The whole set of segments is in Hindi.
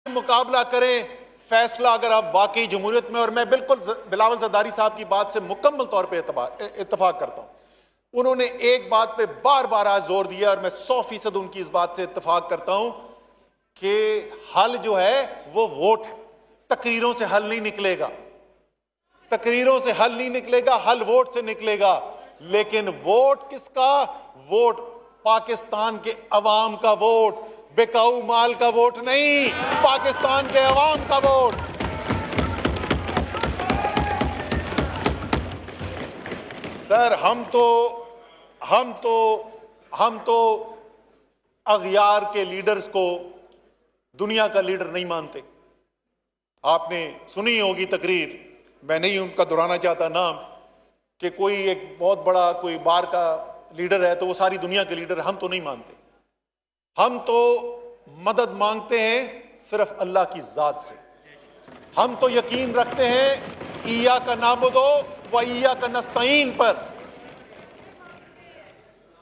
मुकाबला करें, फैसला अगर आप वाकई जमहूरियत में, और मैं बिल्कुल बिलावल ज़रदारी साहब की बात से मुकम्मल तौर पे इत्तफाक करता हूं। उन्होंने एक बात पे बार बार आज जोर दिया और मैं 100% उनकी इस बात से इत्तफाक करता हूं कि हल जो है वो वोट है। तकरीरों से हल नहीं निकलेगा, तकरीरों से हल नहीं निकलेगा, हल वोट से निकलेगा। लेकिन वोट किसका? वोट पाकिस्तान के अवाम का वोट, बेकाऊ माल का वोट नहीं, पाकिस्तान के अवाम का वोट। सर हम तो अगयार के लीडर्स को दुनिया का लीडर नहीं मानते। आपने सुनी होगी तकरीर, मैं नहीं उनका दोहराना चाहता नाम, कि कोई एक बहुत बड़ा कोई बार का लीडर है तो वो सारी दुनिया के लीडर। हम तो नहीं मानते, हम तो मदद मांगते हैं सिर्फ अल्लाह की जात से। हम तो यकीन रखते हैं ईया का नाबुदो व ईया का नस्तईन पर।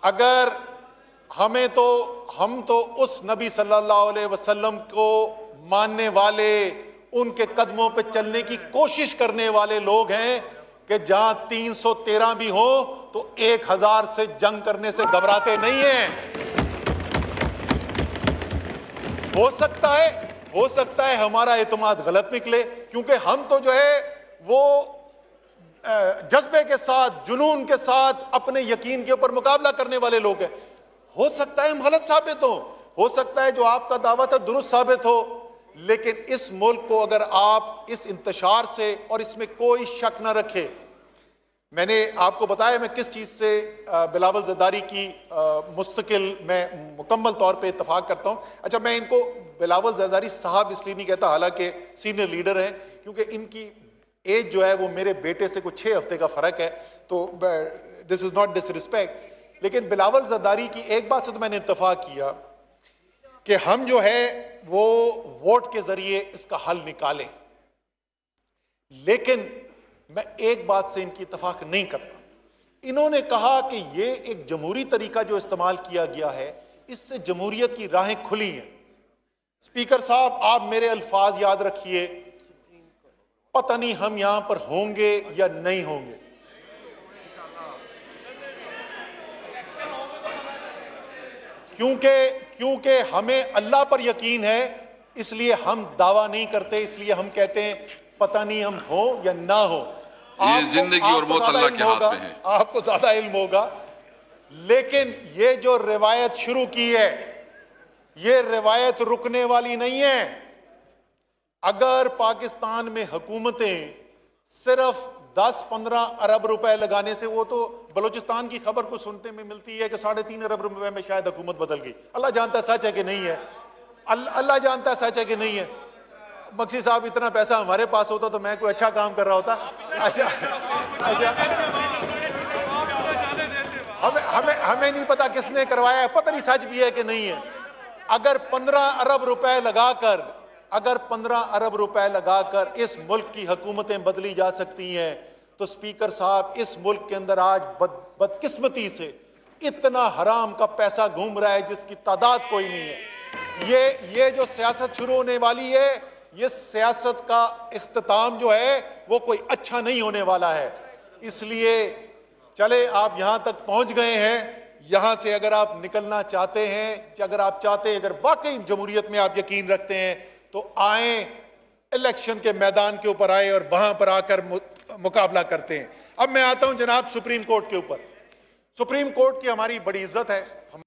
अगर हम तो उस नबी सल्लल्लाहु अलैहि वसल्लम को मानने वाले, उनके कदमों पे चलने की कोशिश करने वाले लोग हैं कि जहां 313 भी हो तो 1000 से जंग करने से घबराते नहीं हैं। हो सकता है हमारा एतमाद गलत निकले, क्योंकि हम तो जो है वो जज्बे के साथ, जुनून के साथ अपने यकीन के ऊपर मुकाबला करने वाले लोग हैं। हो सकता है हम गलत साबित हो सकता है जो आपका दावा था दुरुस्त साबित हो। लेकिन इस मुल्क को अगर आप इस इंतशार से, और इसमें कोई शक ना रखे, मैंने आपको बताया मैं किस चीज से बिलावल ज़रदारी की मुस्तकिल मैं मुकम्मल तौर पे इत्तफाक करता हूं। अच्छा, मैं इनको बिलावल ज़रदारी साहब इसलिए नहीं कहता, हालांकि सीनियर लीडर हैं, क्योंकि इनकी एज जो है वो मेरे बेटे से कुछ 6 हफ्ते का फर्क है, तो दिस इज नॉट डिसरिस्पेक्ट। लेकिन बिलावल ज़रदारी की एक बात से तो मैंने इत्तफाक किया कि हम जो है वो वोट के जरिए इसका हल निकालें। लेकिन मैं एक बात से इनकी इत्तफाक नहीं करता। इन्होंने कहा कि ये एक जमहूरी तरीका जो इस्तेमाल किया गया है, इससे जमहूरियत की राहें खुली हैं। स्पीकर साहब, आप मेरे अल्फाज याद रखिए, पता नहीं हम यहां पर होंगे या नहीं होंगे, क्योंकि हमें अल्लाह पर यकीन है, इसलिए हम दावा नहीं करते, इसलिए हम कहते हैं पता नहीं हम हो या ना हो। ये जिंदगी और मौत अल्लाह के हाथ में है, आपको ज्यादा इल्म होगा। लेकिन ये जो रिवायत शुरू की है, ये रिवायत रुकने वाली नहीं है। अगर पाकिस्तान में हुकूमतें सिर्फ 10-15 अरब रुपए लगाने से, वो तो बलूचिस्तान की खबर को सुनते में मिलती है कि 3.5 अरब रुपए में शायद हुकूमत बदल गई। अल्लाह जानता है सच है कि नहीं है, अल्लाह जानता है सच है कि नहीं है। मक्सी साहब, इतना पैसा हमारे पास होता तो मैं कोई अच्छा काम कर रहा होता। अच्छा, हमें नहीं पता किसने करवाया है, पता नहीं सच भी है कि नहीं है। अगर 15 अरब रुपए लगाकर इस मुल्क की हुकूमतें बदली जा सकती हैं, तो स्पीकर साहब, इस मुल्क के अंदर आज बदकिस्मती से इतना हराम का पैसा घूम रहा है जिसकी तादाद कोई नहीं है। ये जो सियासत शुरू होने वाली है, ये सियासत का इख्तिताम जो है वो कोई अच्छा नहीं होने वाला है। इसलिए चले, आप यहां तक पहुंच गए हैं, यहां से अगर आप निकलना चाहते हैं, अगर वाकई जमहूरियत में आप यकीन रखते हैं, तो आए, इलेक्शन के मैदान के ऊपर आए और वहां पर आकर मुकाबला करते हैं। अब मैं आता हूं जनाब सुप्रीम कोर्ट के ऊपर। सुप्रीम कोर्ट की हमारी बड़ी इज्जत है।